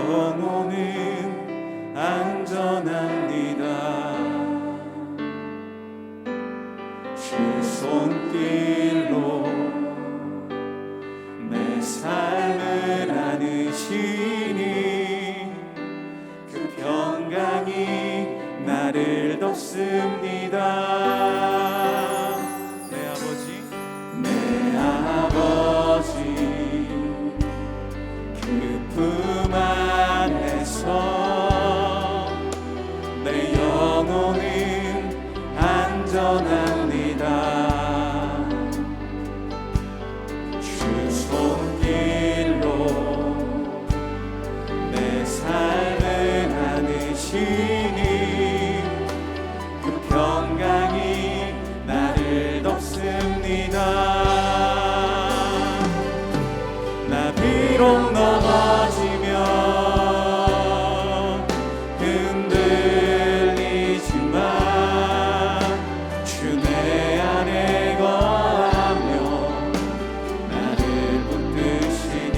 영혼은 안전합니다. 주 손길로 내 삶을 안으시니 그 평강이 나를 덮습니다. 내 아버지 그 품 안에서 내 영혼은 안전합니다. 주 손길로 내 삶을 안으시니 그 평강이 나를 덮습니다. 나 비록 넘어지면 흔들리지만 주 내 안에 거하며 나를 붙드시니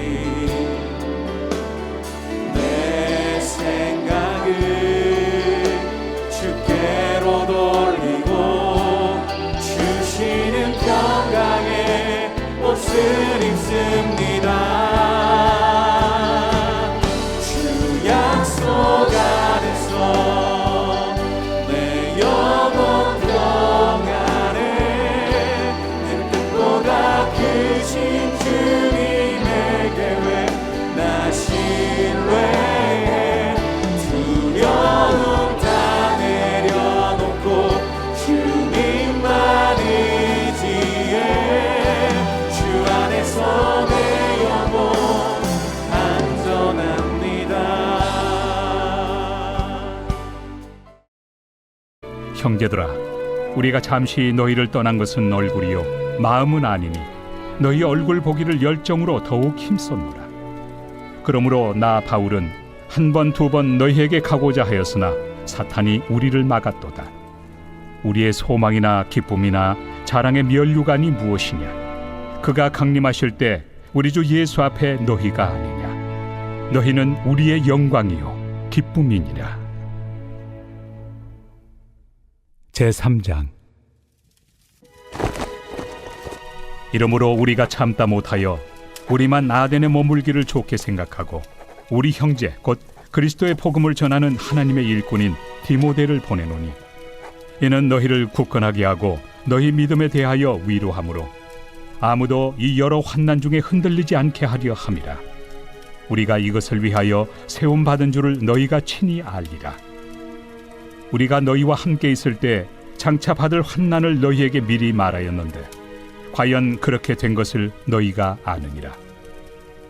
내 생각을 주께로 돌리고 주시는 평강의 옷을 입습니다. 주 약속 안에서 내 영혼 평안에 내 뜻보다 크신 주님의 계획 나 신뢰해. 두려움 다 내려놓고 주님만 의지해. 주 안에서 내 영혼 안전합니다. 형제들아, 우리가 잠시 너희를 떠난 것은 얼굴이요 마음은 아니니 너희 얼굴 보기를 열정으로 더욱 힘썼노라. 그러므로 나 바울은 한 번 두 번 너희에게 가고자 하였으나 사탄이 우리를 막았도다. 우리의 소망이나 기쁨이나 자랑의 면류관이 무엇이냐? 그가 강림하실 때 우리 주 예수 앞에 너희가 아니냐? 너희는 우리의 영광이요 기쁨이니라. 제3장. 이러므로 우리가 참다 못하여 우리만 아덴에 머물기를 좋게 생각하고 우리 형제 곧 그리스도의 복음을 전하는 하나님의 일꾼인 디모데를 보내노니 이는 너희를 굳건하게 하고 너희 믿음에 대하여 위로하므로 아무도 이 여러 환난 중에 흔들리지 않게 하려 함이라. 우리가 이것을 위하여 세움 받은 줄을 너희가 친히 알리라. 우리가 너희와 함께 있을 때 장차 받을 환난을 너희에게 미리 말하였는데 과연 그렇게 된 것을 너희가 아느니라.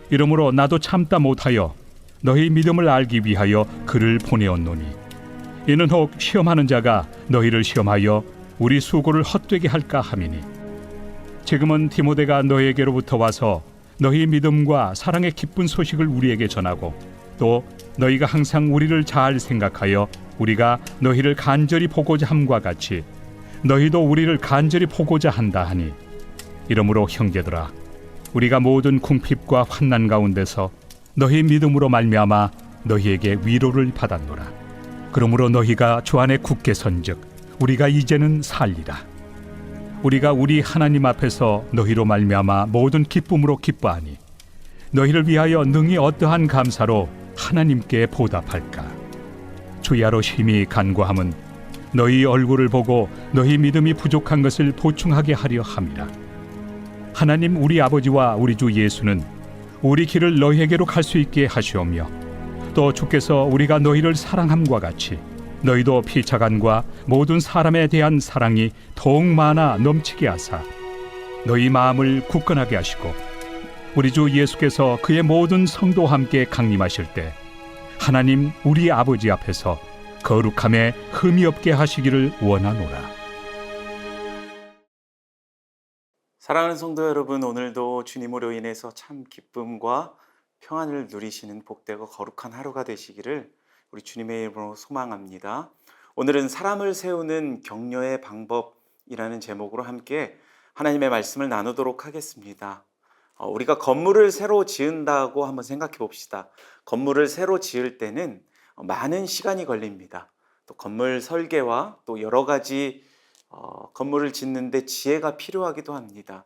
이러므로 나도 참다 못하여 너희 믿음을 알기 위하여 글을 보내었노니 이는 혹 시험하는 자가 너희를 시험하여 우리 수고를 헛되게 할까 함이니 지금은 디모데가 너희에게로부터 와서 너희 믿음과 사랑의 기쁜 소식을 우리에게 전하고 또 너희가 항상 우리를 잘 생각하여 우리가 너희를 간절히 보고자 함과 같이 너희도 우리를 간절히 보고자 한다 하니 이러므로 형제들아 우리가 모든 궁핍과 환난 가운데서 너희 믿음으로 말미암아 너희에게 위로를 받았노라. 그러므로 너희가 주 안에 굳게 선즉 우리가 이제는 살리라. 우리가 우리 하나님 앞에서 너희로 말미암아 모든 기쁨으로 기뻐하니 너희를 위하여 능히 어떠한 감사로 하나님께 보답할까. 주야로 심히 간구함은 너희 얼굴을 보고 너희 믿음이 부족한 것을 보충하게 하려 함이라. 하나님 우리 아버지와 우리 주 예수는 우리 길을 너희에게로 갈 수 있게 하시오며 또 주께서 우리가 너희를 사랑함과 같이 너희도 피차간과 모든 사람에 대한 사랑이 더욱 많아 넘치게 하사 너희 마음을 굳건하게 하시고 우리 주 예수께서 그의 모든 성도와 함께 강림하실 때 하나님 우리 아버지 앞에서 거룩함에 흠이 없게 하시기를 원하노라. 사랑하는 성도 여러분, 오늘도 주님으로 인해서 참 기쁨과 평안을 누리시는 복되고 거룩한 하루가 되시기를 우리 주님의 이름으로 소망합니다. 오늘은 사람을 세우는 격려의 방법이라는 제목으로 함께 하나님의 말씀을 나누도록 하겠습니다. 우리가 건물을 새로 지은다고 한번 생각해 봅시다. 건물을 새로 지을 때는 많은 시간이 걸립니다. 또 건물 설계와 또 여러 가지 건물을 짓는데 지혜가 필요하기도 합니다.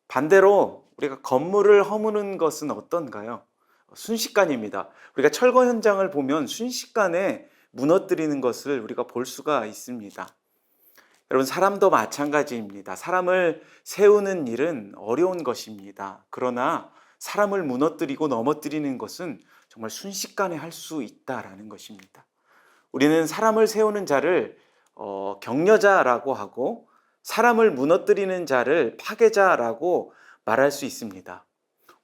반대로 우리가 건물을 허무는 것은 어떤가요? 순식간입니다. 우리가 철거 현장을 보면 순식간에 무너뜨리는 것을 우리가 볼 수가 있습니다. 여러분, 사람도 마찬가지입니다. 사람을 세우는 일은 어려운 것입니다. 그러나 사람을 무너뜨리고 넘어뜨리는 것은 정말 순식간에 할 수 있다라는 것입니다. 우리는 사람을 세우는 자를 격려자라고 하고 사람을 무너뜨리는 자를 파괴자라고 말할 수 있습니다.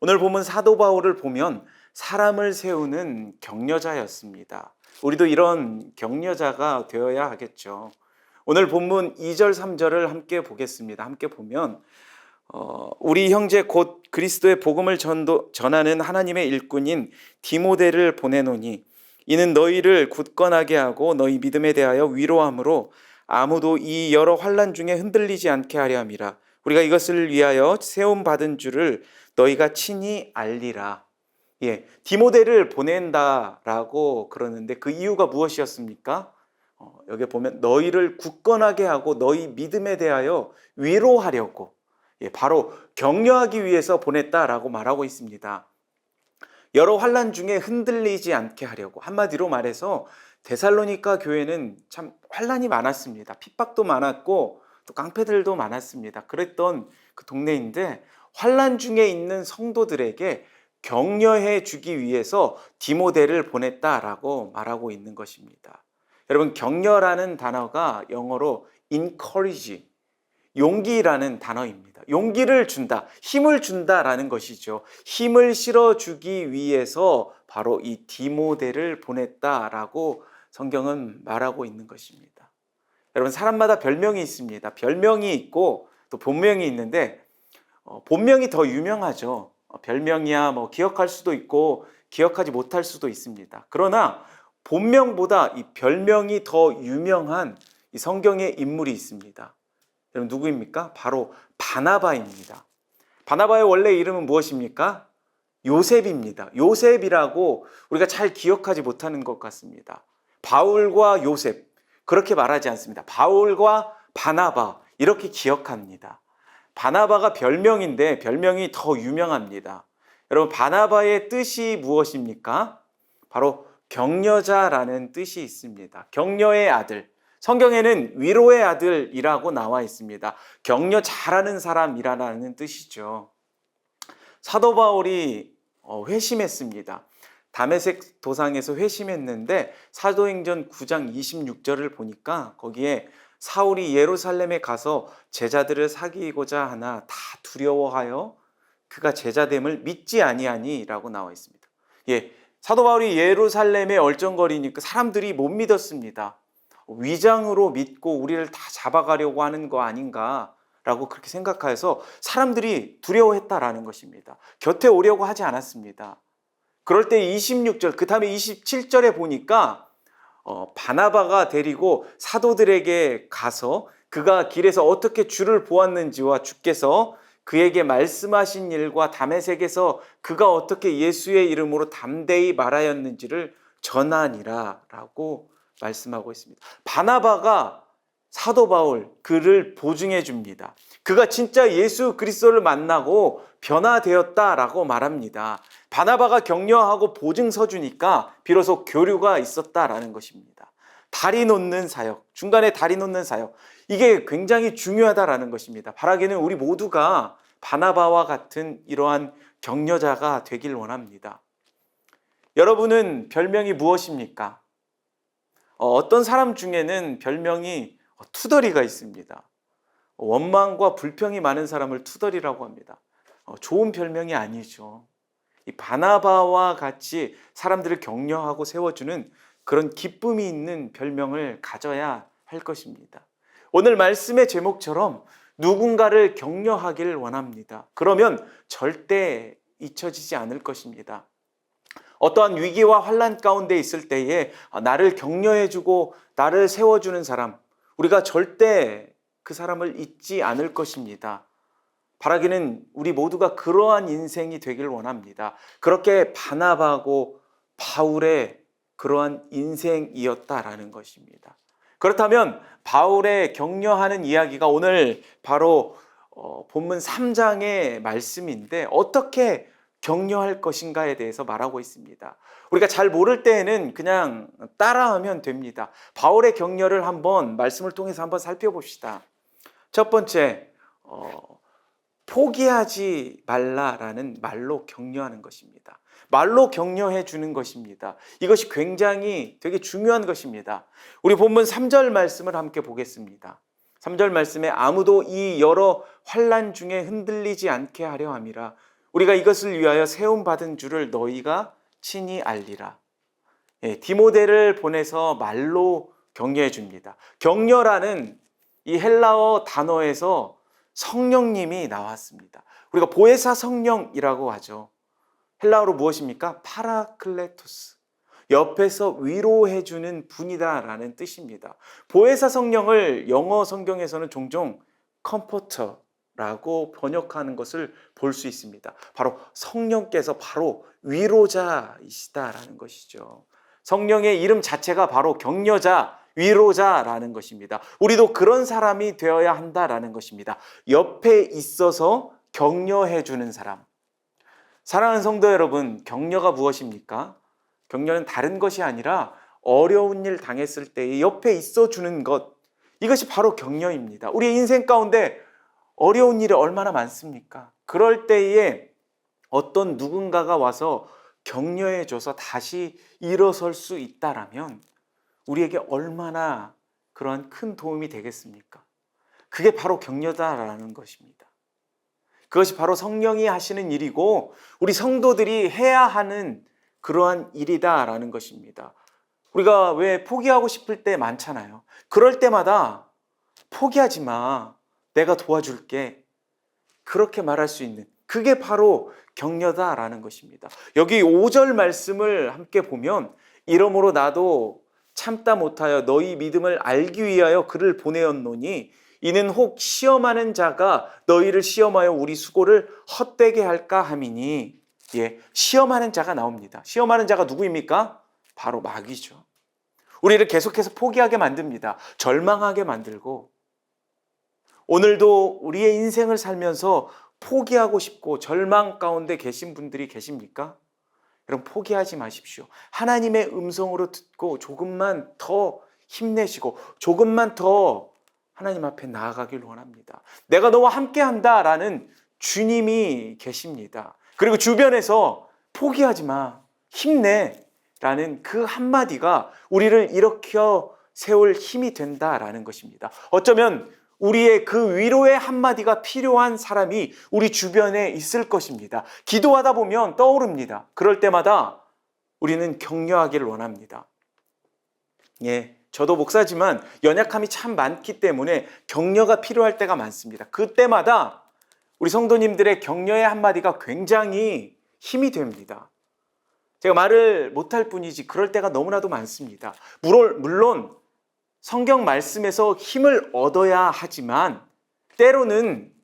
오늘 보면 사도 바울을 보면 사람을 세우는 격려자였습니다. 우리도 이런 격려자가 되어야 하겠죠. 오늘 본문 2절 3절을 함께 보겠습니다. 함께 보면 우리 형제 곧 그리스도의 복음을 전하는 하나님의 일꾼인 디모데를 보내노니 이는 너희를 굳건하게 하고 너희 믿음에 대하여 위로함으로 아무도 이 여러 환난 중에 흔들리지 않게 하려 함이라. 우리가 이것을 위하여 세움 받은 줄을 너희가 친히 알리라. 디모데를 보낸다라고 그러는데 그 이유가 무엇이었습니까? 여기 보면 너희를 굳건하게 하고 너희 믿음에 대하여 위로하려고, 바로 격려하기 위해서 보냈다라고 말하고 있습니다. 여러 환난 중에 흔들리지 않게 하려고. 한마디로 말해서 데살로니가 교회는 참 환난이 많았습니다. 핍박도 많았고 또 깡패들도 많았습니다. 그랬던 그 동네인데 환난 중에 있는 성도들에게 격려해 주기 위해서 디모데를 보냈다라고 말하고 있는 것입니다. 여러분, 격려라는 단어가 영어로 encourage, 용기라는 단어입니다. 용기를 준다, 힘을 준다라는 것이죠. 힘을 실어주기 위해서 바로 이 디모데를 보냈다라고 성경은 말하고 있는 것입니다. 여러분, 사람마다 별명이 있습니다. 별명이 있고 또 본명이 있는데 본명이 더 유명하죠. 별명이야 뭐 기억할 수도 있고 기억하지 못할 수도 있습니다. 그러나 본명보다 이 별명이 더 유명한 이 성경의 인물이 있습니다. 여러분, 누구입니까? 바로 바나바입니다. 바나바의 원래 이름은 무엇입니까? 요셉입니다. 요셉이라고 우리가 잘 기억하지 못하는 것 같습니다. 바울과 요셉, 그렇게 말하지 않습니다. 바울과 바나바, 이렇게 기억합니다. 바나바가 별명인데 별명이 더 유명합니다. 여러분, 바나바의 뜻이 무엇입니까? 바로 격려자라는 뜻이 있습니다. 격려의 아들. 성경에는 위로의 아들이라고 나와 있습니다. 격려 잘하는 사람이라는 뜻이죠. 사도 바울이 회심했습니다. 다메섹 도상에서 회심했는데 사도행전 9장 26절을 보니까 거기에 사울이 예루살렘에 가서 제자들을 사귀고자 하나 다 두려워하여 그가 제자됨을 믿지 아니하니라고 나와 있습니다. 사도 바울이 예루살렘에 얼쩡거리니까 사람들이 못 믿었습니다. 위장으로 믿고 우리를 다 잡아가려고 하는 거 아닌가라고 그렇게 생각해서 사람들이 두려워했다라는 것입니다. 곁에 오려고 하지 않았습니다. 그럴 때 26절, 그 다음에 27절에 보니까 바나바가 데리고 사도들에게 가서 그가 길에서 어떻게 주를 보았는지와 주께서 그에게 말씀하신 일과 다메섹에서 그가 어떻게 예수의 이름으로 담대히 말하였는지를 전하니라 라고 말씀하고 있습니다. 바나바가 사도 바울 그를 보증해 줍니다. 그가 진짜 예수 그리스도를 만나고 변화되었다라고 말합니다. 바나바가 격려하고 보증서 주니까 비로소 교류가 있었다라는 것입니다. 다리 놓는 사역, 중간에 다리 놓는 사역, 이게 굉장히 중요하다라는 것입니다. 바라기는 우리 모두가 바나바와 같은 이러한 격려자가 되길 원합니다. 여러분은 별명이 무엇입니까? 어떤 사람 중에는 별명이 투덜이가 있습니다. 원망과 불평이 많은 사람을 투덜이라고 합니다. 좋은 별명이 아니죠. 이 바나바와 같이 사람들을 격려하고 세워주는 그런 기쁨이 있는 별명을 가져야 할 것입니다. 오늘 말씀의 제목처럼 누군가를 격려하길 원합니다. 그러면 절대 잊혀지지 않을 것입니다. 어떠한 위기와 환난 가운데 있을 때에 나를 격려해주고 나를 세워주는 사람, 우리가 절대 그 사람을 잊지 않을 것입니다. 바라기는 우리 모두가 그러한 인생이 되길 원합니다. 그렇게 바나바하고 바울의 그러한 인생이었다라는 것입니다. 그렇다면 바울의 격려하는 이야기가 오늘 바로 본문 3장의 말씀인데 어떻게 격려할 것인가에 대해서 말하고 있습니다. 우리가 잘 모를 때에는 그냥 따라하면 됩니다. 바울의 격려를 한번 말씀을 통해서 한번 살펴봅시다. 첫 번째, 포기하지 말라라는 말로 격려하는 것입니다. 말로 격려해 주는 것입니다. 이것이 굉장히 되게 중요한 것입니다. 우리 본문 3절 말씀을 함께 보겠습니다. 3절 말씀에 아무도 이 여러 환난 중에 흔들리지 않게 하려 함이라. 우리가 이것을 위하여 세움받은 줄을 너희가 친히 알리라. 디모데를 보내서 말로 격려해 줍니다. 격려라는 이 헬라어 단어에서 성령님이 나왔습니다. 우리가 보혜사 성령이라고 하죠. 헬라어로 무엇입니까? 파라클레토스. 옆에서 위로해 주는 분이다라는 뜻입니다. 보혜사 성령을 영어 성경에서는 종종 컴포터라고 번역하는 것을 볼 수 있습니다. 바로 성령께서 바로 위로자이시다라는 것이죠. 성령의 이름 자체가 바로 격려자, 위로자라는 것입니다. 우리도 그런 사람이 되어야 한다라는 것입니다. 옆에 있어서 격려해 주는 사람. 사랑하는 성도 여러분, 격려가 무엇입니까? 격려는 다른 것이 아니라 어려운 일 당했을 때 옆에 있어 주는 것. 이것이 바로 격려입니다. 우리의 인생 가운데 어려운 일이 얼마나 많습니까? 그럴 때에 어떤 누군가가 와서 격려해 줘서 다시 일어설 수 있다라면 우리에게 얼마나 그러한 큰 도움이 되겠습니까? 그게 바로 격려다라는 것입니다. 그것이 바로 성령이 하시는 일이고 우리 성도들이 해야 하는 그러한 일이다라는 것입니다. 우리가 왜 포기하고 싶을 때 많잖아요. 그럴 때마다 포기하지 마. 내가 도와줄게. 그렇게 말할 수 있는 그게 바로 격려다라는 것입니다. 여기 5절 말씀을 함께 보면 이러므로 나도 참다 못하여 너희 믿음을 알기 위하여 그를 보내었노니 이는 혹 시험하는 자가 너희를 시험하여 우리 수고를 헛되게 할까 함이니. 시험하는 자가 나옵니다. 시험하는 자가 누구입니까? 바로 마귀죠. 우리를 계속해서 포기하게 만듭니다. 절망하게 만들고 오늘도 우리의 인생을 살면서 포기하고 싶고 절망 가운데 계신 분들이 계십니까? 여러분 포기하지 마십시오. 하나님의 음성으로 듣고 조금만 더 힘내시고 조금만 더 하나님 앞에 나아가길 원합니다. 내가 너와 함께한다라는 주님이 계십니다. 그리고 주변에서 포기하지 마, 힘내라는 그 한마디가 우리를 일으켜 세울 힘이 된다라는 것입니다. 어쩌면 우리의 그 위로의 한마디가 필요한 사람이 우리 주변에 있을 것입니다. 기도하다 보면 떠오릅니다. 그럴 때마다 우리는 격려하기를 원합니다. 저도 목사지만 연약함이 참 많기 때문에 격려가 필요할 때가 많습니다. 그때마다 우리 성도님들의 격려의 한마디가 굉장히 힘이 됩니다. 제가 말을 못할 뿐이지 그럴 때가 너무나도 많습니다. 물론 성경 말씀에서 힘을 얻어야 하지만 때로는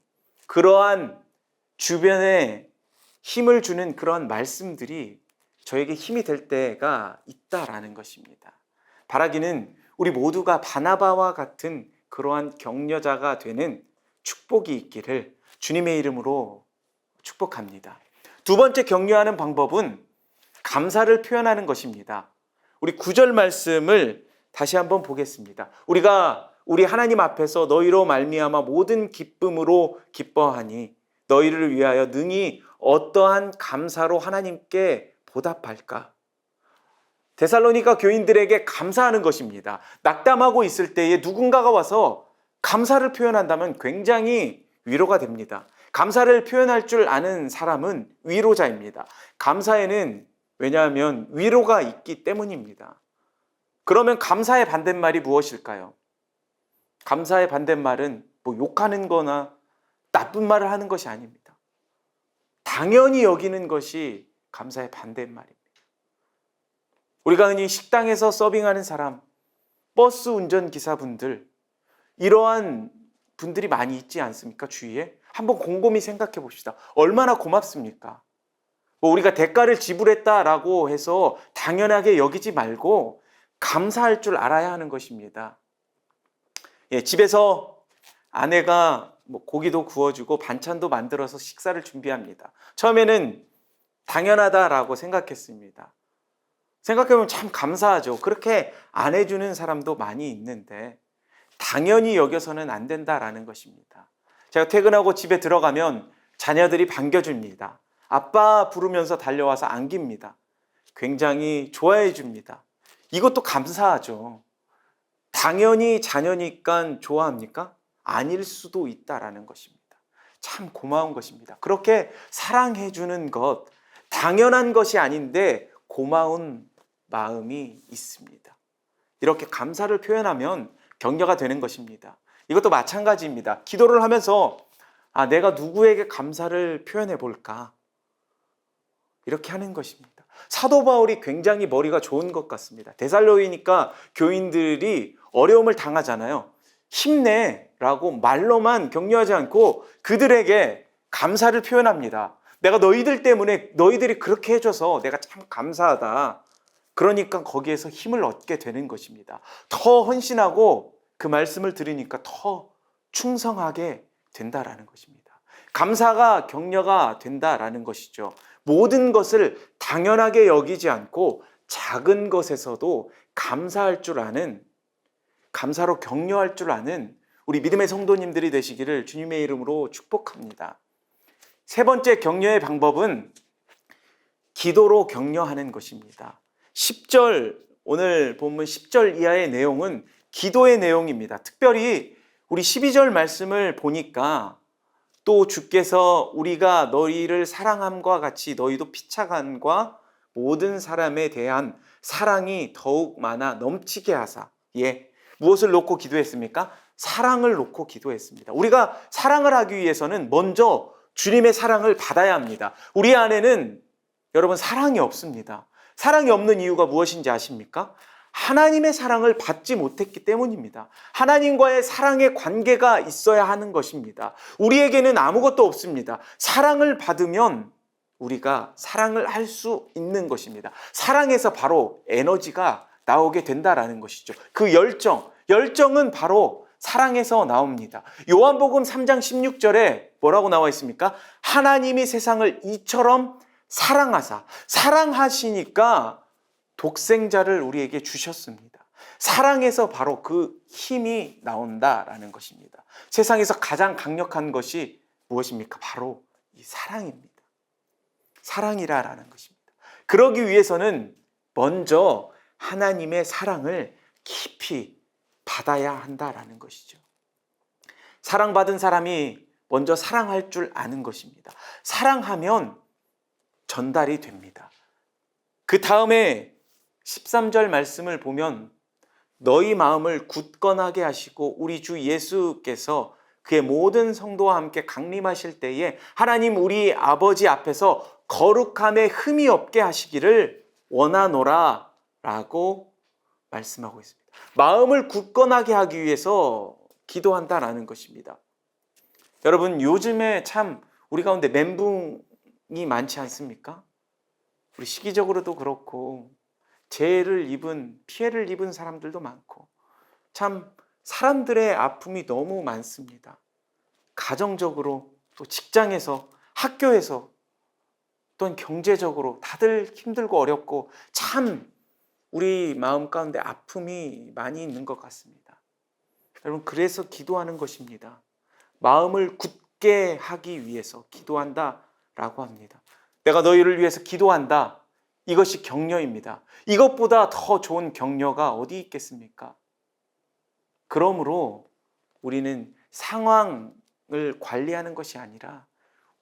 그러한 주변에 힘을 주는 그러한 말씀들이 저에게 힘이 될 때가 있다라는 것입니다. 바라기는 우리 모두가 바나바와 같은 그러한 격려자가 되는 축복이 있기를 주님의 이름으로 축복합니다. 두 번째 격려하는 방법은 감사를 표현하는 것입니다. 우리 9절 말씀을 다시 한번 보겠습니다. 우리가 우리 하나님 앞에서 너희로 말미암아 모든 기쁨으로 기뻐하니 너희를 위하여 능히 어떠한 감사로 하나님께 보답할까? 데살로니가 교인들에게 감사하는 것입니다. 낙담하고 있을 때에 누군가가 와서 감사를 표현한다면 굉장히 위로가 됩니다. 감사를 표현할 줄 아는 사람은 위로자입니다. 감사에는 왜냐하면 위로가 있기 때문입니다. 그러면 감사의 반대말이 무엇일까요? 감사의 반대말은 욕하는 거나 나쁜 말을 하는 것이 아닙니다. 당연히 여기는 것이 감사의 반대말입니다. 우리가 흔히 식당에서 서빙하는 사람, 버스 운전기사분들 이러한 분들이 많이 있지 않습니까? 주위에 한번 곰곰이 생각해 봅시다. 얼마나 고맙습니까? 뭐 우리가 대가를 지불했다라고 해서 당연하게 여기지 말고 감사할 줄 알아야 하는 것입니다. 예, 집에서 아내가 뭐 고기도 구워주고 반찬도 만들어서 식사를 준비합니다. 처음에는 당연하다라고 생각했습니다. 생각해보면 참 감사하죠. 그렇게 안 해주는 사람도 많이 있는데 당연히 여겨서는 안 된다라는 것입니다. 제가 퇴근하고 집에 들어가면 자녀들이 반겨줍니다. 아빠 부르면서 달려와서 안깁니다. 굉장히 좋아해 줍니다. 이것도 감사하죠. 당연히 자녀니까 좋아합니까? 아닐 수도 있다라는 것입니다. 참 고마운 것입니다. 그렇게 사랑해 주는 것, 당연한 것이 아닌데 고마운 마음이 있습니다. 이렇게 감사를 표현하면 격려가 되는 것입니다. 이것도 마찬가지입니다. 기도를 하면서 내가 누구에게 감사를 표현해 볼까? 이렇게 하는 것입니다. 사도 바울이 굉장히 머리가 좋은 것 같습니다. 데살로니가 교인들이 어려움을 당하잖아요. 힘내라고 말로만 격려하지 않고 그들에게 감사를 표현합니다. 내가 너희들 때문에 너희들이 그렇게 해줘서 내가 참 감사하다. 그러니까 거기에서 힘을 얻게 되는 것입니다. 더 헌신하고 그 말씀을 들으니까 더 충성하게 된다라는 것입니다. 감사가 격려가 된다라는 것이죠. 모든 것을 당연하게 여기지 않고 작은 것에서도 감사할 줄 아는, 감사로 격려할 줄 아는 우리 믿음의 성도님들이 되시기를 주님의 이름으로 축복합니다. 세 번째 격려의 방법은 기도로 격려하는 것입니다. 10절, 오늘 본문 10절 이하의 내용은 기도의 내용입니다. 특별히 우리 12절 말씀을 보니까 또 주께서 우리가 너희를 사랑함과 같이 너희도 피차간과 모든 사람에 대한 사랑이 더욱 많아 넘치게 하사. 무엇을 놓고 기도했습니까? 사랑을 놓고 기도했습니다. 우리가 사랑을 하기 위해서는 먼저 주님의 사랑을 받아야 합니다. 우리 안에는 여러분 사랑이 없습니다. 사랑이 없는 이유가 무엇인지 아십니까? 하나님의 사랑을 받지 못했기 때문입니다. 하나님과의 사랑의 관계가 있어야 하는 것입니다. 우리에게는 아무것도 없습니다. 사랑을 받으면 우리가 사랑을 할 수 있는 것입니다. 사랑에서 바로 에너지가 나오게 된다라는 것이죠. 그 열정은 바로 사랑에서 나옵니다. 요한복음 3장 16절에 뭐라고 나와 있습니까? 하나님이 세상을 이처럼 사랑하사, 사랑하시니까 독생자를 우리에게 주셨습니다. 사랑에서 바로 그 힘이 나온다라는 것입니다. 세상에서 가장 강력한 것이 무엇입니까? 바로 이 사랑입니다. 사랑이라는 것입니다. 그러기 위해서는 먼저 하나님의 사랑을 깊이 받아야 한다라는 것이죠. 사랑받은 사람이 먼저 사랑할 줄 아는 것입니다. 사랑하면 전달이 됩니다. 그 다음에 13절 말씀을 보면 너희 마음을 굳건하게 하시고 우리 주 예수께서 그의 모든 성도와 함께 강림하실 때에 하나님 우리 아버지 앞에서 거룩함에 흠이 없게 하시기를 원하노라 라고 말씀하고 있습니다. 마음을 굳건하게 하기 위해서 기도한다라는 것입니다. 여러분 요즘에 참 우리 가운데 멘붕이 많지 않습니까? 우리 시기적으로도 그렇고 피해를 입은 사람들도 많고 참 사람들의 아픔이 너무 많습니다. 가정적으로 또 직장에서 학교에서 또는 경제적으로 다들 힘들고 어렵고 참 우리 마음 가운데 아픔이 많이 있는 것 같습니다. 여러분 그래서 기도하는 것입니다. 마음을 굳게 하기 위해서 기도한다라고 합니다. 내가 너희를 위해서 기도한다. 이것이 격려입니다. 이것보다 더 좋은 격려가 어디 있겠습니까? 그러므로 우리는 상황을 관리하는 것이 아니라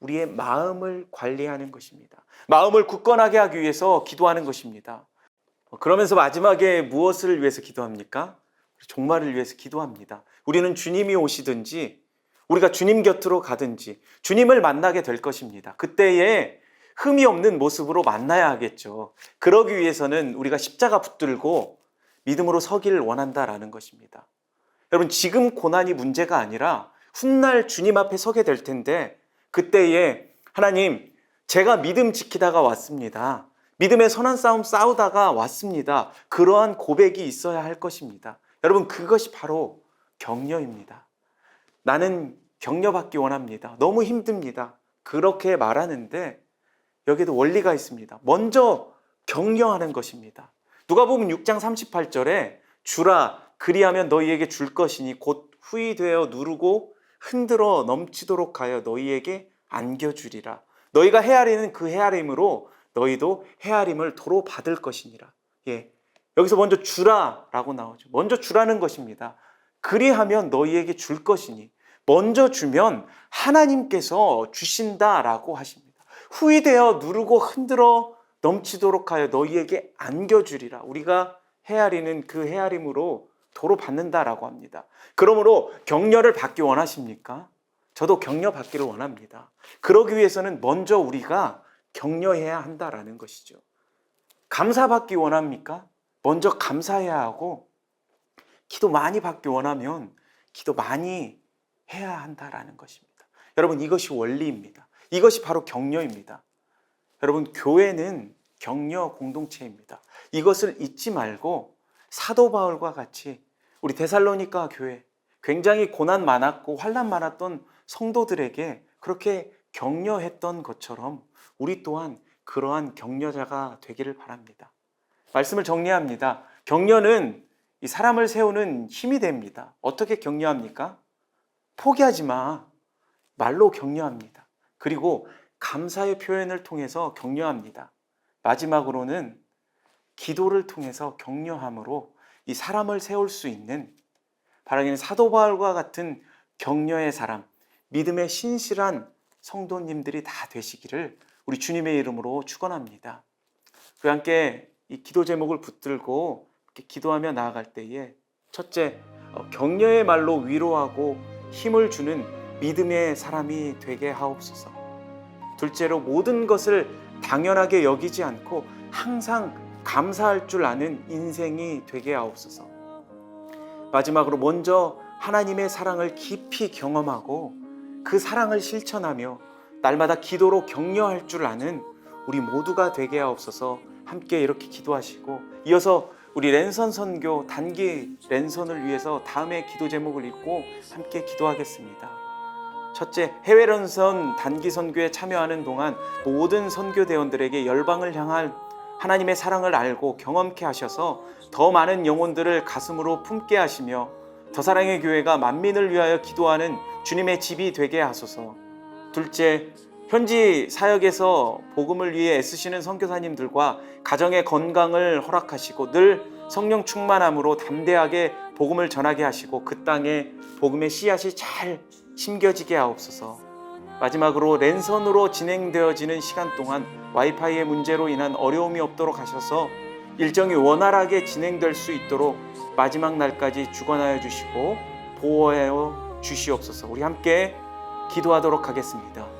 우리의 마음을 관리하는 것입니다. 마음을 굳건하게 하기 위해서 기도하는 것입니다. 그러면서 마지막에 무엇을 위해서 기도합니까? 종말을 위해서 기도합니다. 우리는 주님이 오시든지 우리가 주님 곁으로 가든지 주님을 만나게 될 것입니다. 그때에 흠이 없는 모습으로 만나야 하겠죠. 그러기 위해서는 우리가 십자가 붙들고 믿음으로 서기를 원한다라는 것입니다. 여러분 지금 고난이 문제가 아니라 훗날 주님 앞에 서게 될 텐데 그때에 하나님, 제가 믿음 지키다가 왔습니다. 믿음의 선한 싸움 싸우다가 왔습니다. 그러한 고백이 있어야 할 것입니다. 여러분, 그것이 바로 격려입니다. 나는 격려받기 원합니다. 너무 힘듭니다. 그렇게 말하는데 여기에도 원리가 있습니다. 먼저 격려하는 것입니다. 누가복음 6장 38절에 주라 그리하면 너희에게 줄 것이니 곧 후히 되어 누르고 흔들어 넘치도록 하여 너희에게 안겨주리라. 너희가 헤아리는 그 헤아림으로 너희도 헤아림을 도로 받을 것이니라. 예, 여기서 먼저 주라라고 나오죠. 먼저 주라는 것입니다. 그리하면 너희에게 줄 것이니, 먼저 주면 하나님께서 주신다라고 하십니다. 후히 되어 누르고 흔들어 넘치도록 하여 너희에게 안겨주리라. 우리가 헤아리는 그 헤아림으로 도로 받는다라고 합니다. 그러므로 격려를 받기 원하십니까? 저도 격려 받기를 원합니다. 그러기 위해서는 먼저 우리가 격려해야 한다라는 것이죠. 감사받기 원합니까? 먼저 감사해야 하고, 기도 많이 받기 원하면 기도 많이 해야 한다라는 것입니다. 여러분, 이것이 원리입니다. 이것이 바로 격려입니다. 여러분, 교회는 격려 공동체입니다. 이것을 잊지 말고 사도 바울과 같이 우리 데살로니가 교회, 굉장히 고난 많았고 환난 많았던 성도들에게 그렇게 격려했던 것처럼 우리 또한 그러한 격려자가 되기를 바랍니다. 말씀을 정리합니다. 격려는 이 사람을 세우는 힘이 됩니다. 어떻게 격려합니까? 포기하지 마. 말로 격려합니다. 그리고 감사의 표현을 통해서 격려합니다. 마지막으로는 기도를 통해서 격려함으로 이 사람을 세울 수 있는, 바라기는 사도 바울과 같은 격려의 사람, 믿음의 신실한 성도님들이 다 되시기를 우리 주님의 이름으로 축원합니다. 우리 함께 이 기도 제목을 붙들고 이렇게 기도하며 나아갈 때에, 첫째, 격려의 말로 위로하고 힘을 주는 믿음의 사람이 되게 하옵소서. 둘째로, 모든 것을 당연하게 여기지 않고 항상 감사할 줄 아는 인생이 되게 하옵소서. 마지막으로, 먼저 하나님의 사랑을 깊이 경험하고 그 사랑을 실천하며 날마다 기도로 격려할 줄 아는 우리 모두가 되게 하옵소서. 함께 이렇게 기도하시고, 이어서 우리 랜선 선교 단기 랜선을 위해서 다음의 기도 제목을 읽고 함께 기도하겠습니다. 첫째, 해외 랜선 단기 선교에 참여하는 동안 모든 선교대원들에게 열방을 향한 하나님의 사랑을 알고 경험케 하셔서 더 많은 영혼들을 가슴으로 품게 하시며 더 사랑의 교회가 만민을 위하여 기도하는 주님의 집이 되게 하소서. 둘째, 현지 사역에서 복음을 위해 애쓰시는 선교사님들과 가정의 건강을 허락하시고 늘 성령 충만함으로 담대하게 복음을 전하게 하시고 그 땅에 복음의 씨앗이 잘 심겨지게 하옵소서. 마지막으로, 랜선으로 진행되어지는 시간 동안 와이파이의 문제로 인한 어려움이 없도록 하셔서 일정이 원활하게 진행될 수 있도록 마지막 날까지 주관하여 주시고 보호하여 주시옵소서. 우리 함께 기도하도록 하겠습니다.